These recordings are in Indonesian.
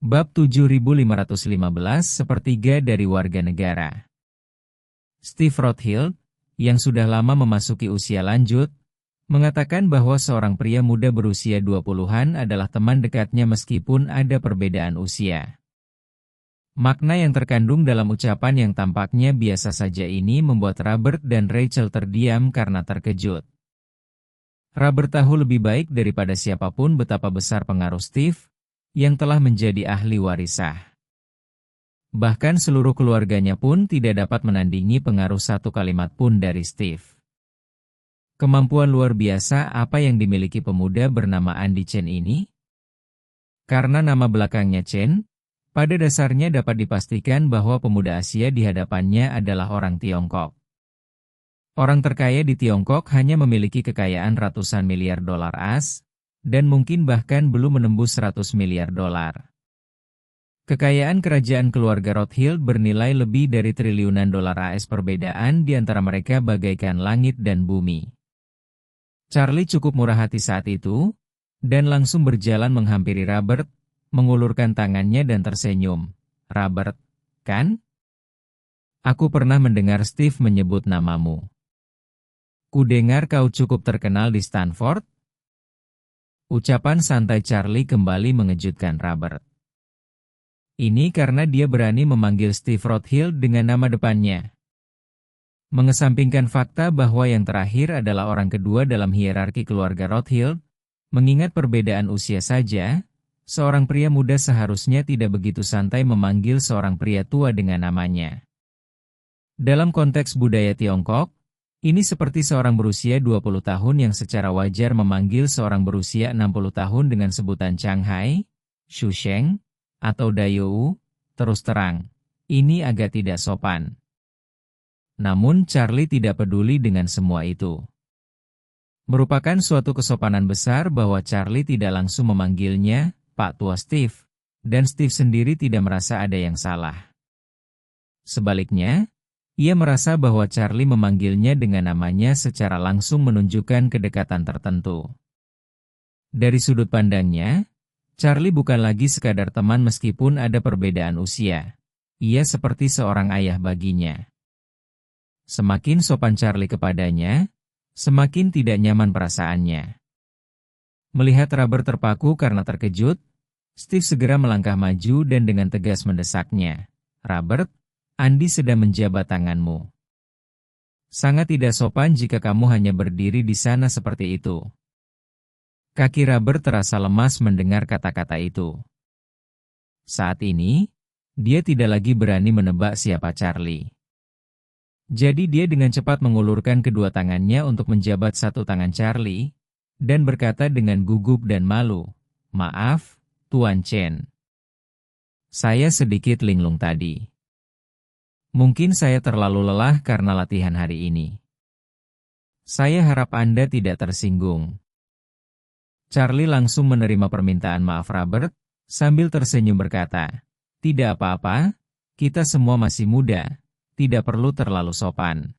Bab 7515 Sepertiga dari warga negara. Steve Rothschild, yang sudah lama memasuki usia lanjut, mengatakan bahwa seorang pria muda berusia 20-an adalah teman dekatnya meskipun ada perbedaan usia. Makna yang terkandung dalam ucapan yang tampaknya biasa saja ini membuat Robert dan Rachel terdiam karena terkejut. Robert tahu lebih baik daripada siapapun betapa besar pengaruh Steve, yang telah menjadi ahli warisah. Bahkan seluruh keluarganya pun tidak dapat menandingi pengaruh satu kalimat pun dari Steve. Kemampuan luar biasa apa yang dimiliki pemuda bernama Andy Chen ini? Karena nama belakangnya Chen, pada dasarnya dapat dipastikan bahwa pemuda Asia di hadapannya adalah orang Tiongkok. Orang terkaya di Tiongkok hanya memiliki kekayaan ratusan miliar dolar AS, dan mungkin bahkan belum menembus 100 miliar dolar. Kekayaan kerajaan keluarga Rothschild bernilai lebih dari triliunan dolar AS. Perbedaan di antara mereka bagaikan langit dan bumi. Charlie cukup murah hati saat itu, dan langsung berjalan menghampiri Robert, mengulurkan tangannya dan tersenyum. "Robert, kan? Aku pernah mendengar Steve menyebut namamu. Kudengar kau cukup terkenal di Stanford?" Ucapan santai Charlie kembali mengejutkan Robert. Ini karena dia berani memanggil Steve Rothschild dengan nama depannya. Mengesampingkan fakta bahwa yang terakhir adalah orang kedua dalam hierarki keluarga Rothschild, mengingat perbedaan usia saja, seorang pria muda seharusnya tidak begitu santai memanggil seorang pria tua dengan namanya. Dalam konteks budaya Tiongkok, ini seperti seorang berusia 20 tahun yang secara wajar memanggil seorang berusia 60 tahun dengan sebutan Shanghai, Shusheng, atau Dayou. Terus terang, ini agak tidak sopan. Namun Charlie tidak peduli dengan semua itu. Merupakan suatu kesopanan besar bahwa Charlie tidak langsung memanggilnya Pak Tua Steve, dan Steve sendiri tidak merasa ada yang salah. Sebaliknya, ia merasa bahwa Charlie memanggilnya dengan namanya secara langsung menunjukkan kedekatan tertentu. Dari sudut pandangnya, Charlie bukan lagi sekadar teman meskipun ada perbedaan usia. Ia seperti seorang ayah baginya. Semakin sopan Charlie kepadanya, semakin tidak nyaman perasaannya. Melihat Robert terpaku karena terkejut, Steve segera melangkah maju dan dengan tegas mendesaknya. "Robert, Andy sedang menjabat tanganmu. Sangat tidak sopan jika kamu hanya berdiri di sana seperti itu." Kaki Robert terasa lemas mendengar kata-kata itu. Saat ini, dia tidak lagi berani menebak siapa Charlie. Jadi dia dengan cepat mengulurkan kedua tangannya untuk menjabat satu tangan Charlie, dan berkata dengan gugup dan malu, "Maaf, Tuan Chen. Saya sedikit linglung tadi. Mungkin saya terlalu lelah karena latihan hari ini. Saya harap Anda tidak tersinggung." Charlie langsung menerima permintaan maaf Robert, sambil tersenyum berkata, "Tidak apa-apa, kita semua masih muda, tidak perlu terlalu sopan."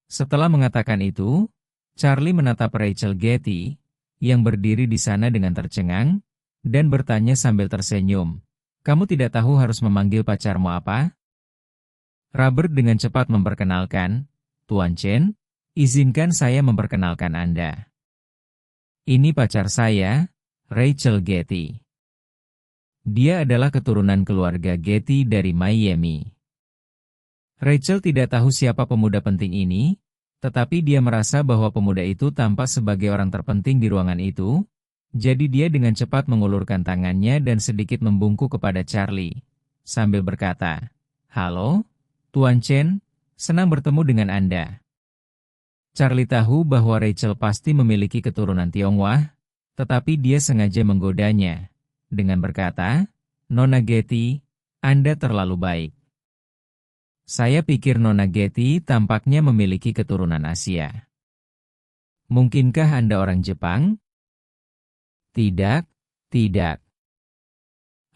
Setelah mengatakan itu, Charlie menatap Rachel Getty, yang berdiri di sana dengan tercengang, dan bertanya sambil tersenyum, "Kamu tidak tahu harus memanggil pacarmu apa?" Robert dengan cepat memperkenalkan, "Tuan Chen, izinkan saya memperkenalkan Anda. Ini pacar saya, Rachel Getty. Dia adalah keturunan keluarga Getty dari Miami." Rachel tidak tahu siapa pemuda penting ini, tetapi dia merasa bahwa pemuda itu tampak sebagai orang terpenting di ruangan itu, jadi dia dengan cepat mengulurkan tangannya dan sedikit membungkuk kepada Charlie, sambil berkata, "Halo, Tuan Chen, senang bertemu dengan Anda." Charlie tahu bahwa Rachel pasti memiliki keturunan Tionghoa, tetapi dia sengaja menggodanya, dengan berkata, "Nona Getty, Anda terlalu baik. Saya pikir Nona Getty tampaknya memiliki keturunan Asia. Mungkinkah Anda orang Jepang?" "Tidak, tidak."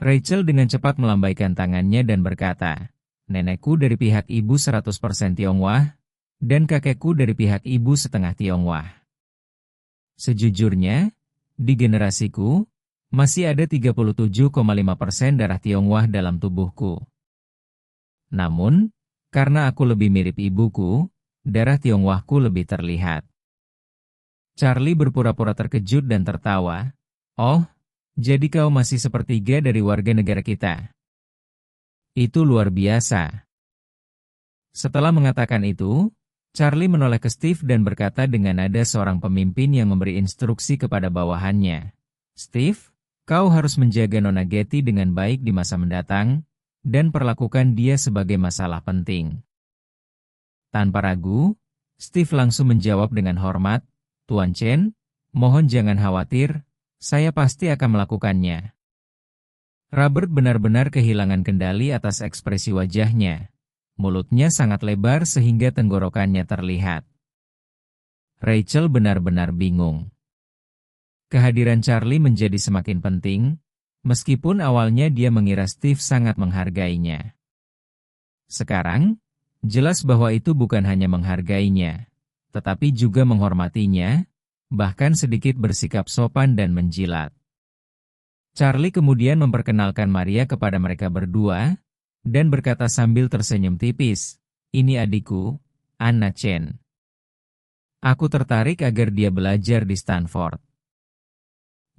Rachel dengan cepat melambaikan tangannya dan berkata, "Nenekku dari pihak ibu 100% Tionghoa, dan kakekku dari pihak ibu setengah Tionghoa. Sejujurnya, di generasiku, Masih ada 37,5% darah Tionghoa dalam tubuhku. Namun, karena aku lebih mirip ibuku, darah Tionghoaku lebih terlihat. Charlie berpura-pura terkejut dan tertawa. Oh, jadi kau masih sepertiga dari warga negara kita. Itu luar biasa. Setelah mengatakan itu, Charlie menoleh ke Steve dan berkata dengan nada seorang pemimpin yang memberi instruksi kepada bawahannya. Steve, kau harus menjaga Nona Getty dengan baik di masa mendatang, dan perlakukan dia sebagai masalah penting. Tanpa ragu, Steve langsung menjawab dengan hormat, Tuan Chen, mohon jangan khawatir, saya pasti akan melakukannya. Robert benar-benar kehilangan kendali atas ekspresi wajahnya. Mulutnya sangat lebar sehingga tenggorokannya terlihat. Rachel benar-benar bingung. Kehadiran Charlie menjadi semakin penting, meskipun awalnya dia mengira Steve sangat menghargainya. Sekarang, jelas bahwa itu bukan hanya menghargainya, tetapi juga menghormatinya, bahkan sedikit bersikap sopan dan menjilat. Charlie kemudian memperkenalkan Maria kepada mereka berdua, dan berkata sambil tersenyum tipis, ini adikku, Anna Chen. Aku tertarik agar dia belajar di Stanford.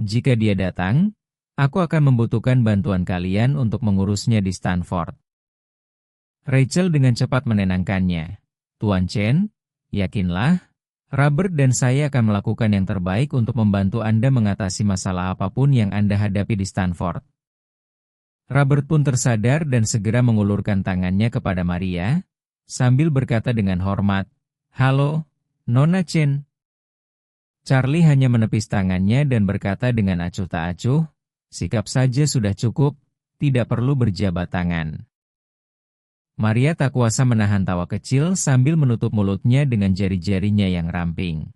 Jika dia datang, aku akan membutuhkan bantuan kalian untuk mengurusnya di Stanford. Rachel dengan cepat menenangkannya. Tuan Chen, yakinlah, Robert dan saya akan melakukan yang terbaik untuk membantu Anda mengatasi masalah apapun yang Anda hadapi di Stanford. Robert pun tersadar dan segera mengulurkan tangannya kepada Maria, sambil berkata dengan hormat, Halo, Nona Chen. Charlie hanya menepis tangannya dan berkata dengan acuh tak acuh, sikap saja sudah cukup, tidak perlu berjabat tangan. Maria tak kuasa menahan tawa kecil sambil menutup mulutnya dengan jari-jarinya yang ramping.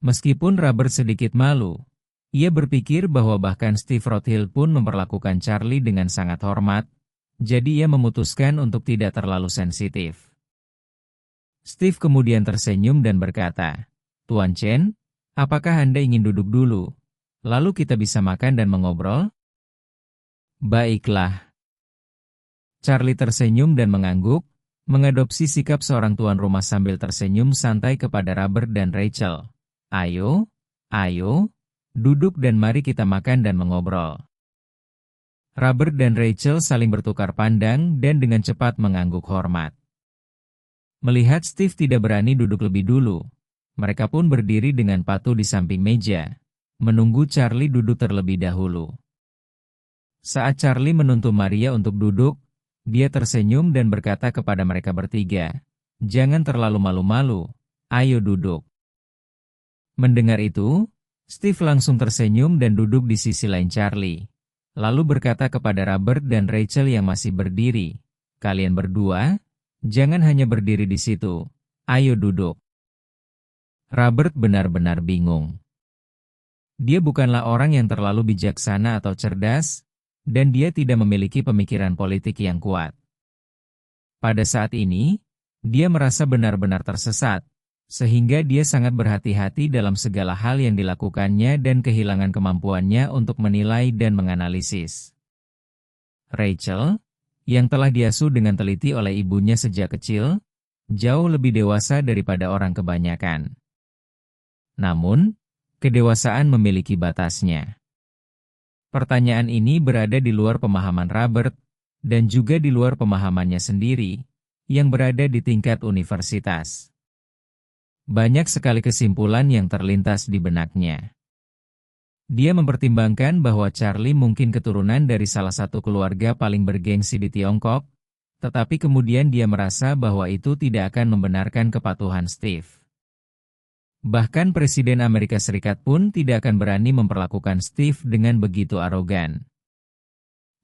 Meskipun Robert sedikit malu, ia berpikir bahwa bahkan Steve Rothhill pun memperlakukan Charlie dengan sangat hormat, jadi ia memutuskan untuk tidak terlalu sensitif. Steve kemudian tersenyum dan berkata, Tuan Chen, apakah Anda ingin duduk dulu? Lalu kita bisa makan dan mengobrol? Baiklah. Charlie tersenyum dan mengangguk, mengadopsi sikap seorang tuan rumah sambil tersenyum santai kepada Robert dan Rachel. Ayo, duduk dan mari kita makan dan mengobrol. Robert dan Rachel saling bertukar pandang dan dengan cepat mengangguk hormat. Melihat Steve tidak berani duduk lebih dulu, mereka pun berdiri dengan patuh di samping meja, menunggu Charlie duduk terlebih dahulu. Saat Charlie menuntun Maria untuk duduk, dia tersenyum dan berkata kepada mereka bertiga, jangan terlalu malu-malu, ayo duduk. Mendengar itu, Steve langsung tersenyum dan duduk di sisi lain Charlie. Lalu berkata kepada Robert dan Rachel yang masih berdiri, kalian berdua, jangan hanya berdiri di situ, ayo duduk. Robert benar-benar bingung. Dia bukanlah orang yang terlalu bijaksana atau cerdas, dan dia tidak memiliki pemikiran politik yang kuat. Pada saat ini, dia merasa benar-benar tersesat, sehingga dia sangat berhati-hati dalam segala hal yang dilakukannya dan kehilangan kemampuannya untuk menilai dan menganalisis. Rachel, yang telah diasuh dengan teliti oleh ibunya sejak kecil, jauh lebih dewasa daripada orang kebanyakan. Namun, kedewasaan memiliki batasnya. Pertanyaan ini berada di luar pemahaman Robert, dan juga di luar pemahamannya sendiri, yang berada di tingkat universitas. Banyak sekali kesimpulan yang terlintas di benaknya. Dia mempertimbangkan bahwa Charlie mungkin keturunan dari salah satu keluarga paling bergengsi di Tiongkok, tetapi kemudian dia merasa bahwa itu tidak akan membenarkan kepatuhan Steve. Bahkan Presiden Amerika Serikat pun tidak akan berani memperlakukan Steve dengan begitu arogan.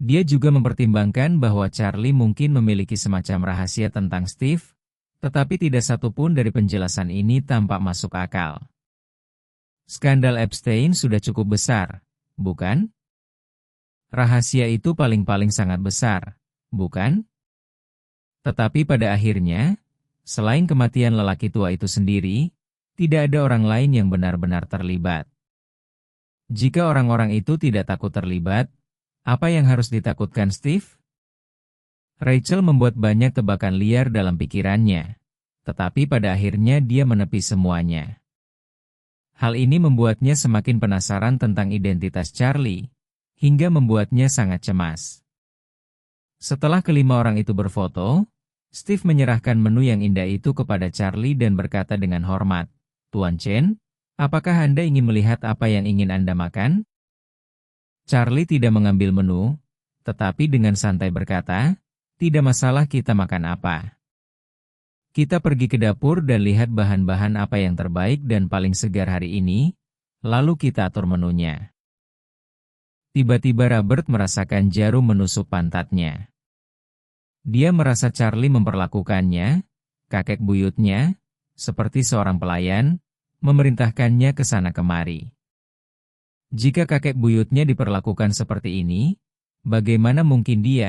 Dia juga mempertimbangkan bahwa Charlie mungkin memiliki semacam rahasia tentang Steve, tetapi tidak satu pun dari penjelasan ini tampak masuk akal. Skandal Epstein sudah cukup besar, bukan? Rahasia itu paling-paling sangat besar, bukan? Tetapi pada akhirnya, selain kematian lelaki tua itu sendiri, tidak ada orang lain yang benar-benar terlibat. Jika orang-orang itu tidak takut terlibat, apa yang harus ditakutkan Steve? Rachel membuat banyak tebakan liar dalam pikirannya, tetapi pada akhirnya dia menepis semuanya. Hal ini membuatnya semakin penasaran tentang identitas Charlie, hingga membuatnya sangat cemas. Setelah kelima orang itu berfoto, Steve menyerahkan menu yang indah itu kepada Charlie dan berkata dengan hormat, "Tuan Chen, apakah Anda ingin melihat apa yang ingin Anda makan?" Charlie tidak mengambil menu, tetapi dengan santai berkata, "Tidak masalah kita makan apa. Kita pergi ke dapur dan lihat bahan-bahan apa yang terbaik dan paling segar hari ini, lalu kita atur menunya." Tiba-tiba Robert merasakan jarum menusuk pantatnya. Dia merasa Charlie memperlakukannya, kakek buyutnya, seperti seorang pelayan, memerintahkannya ke sana kemari. Jika kakek buyutnya diperlakukan seperti ini, bagaimana mungkin dia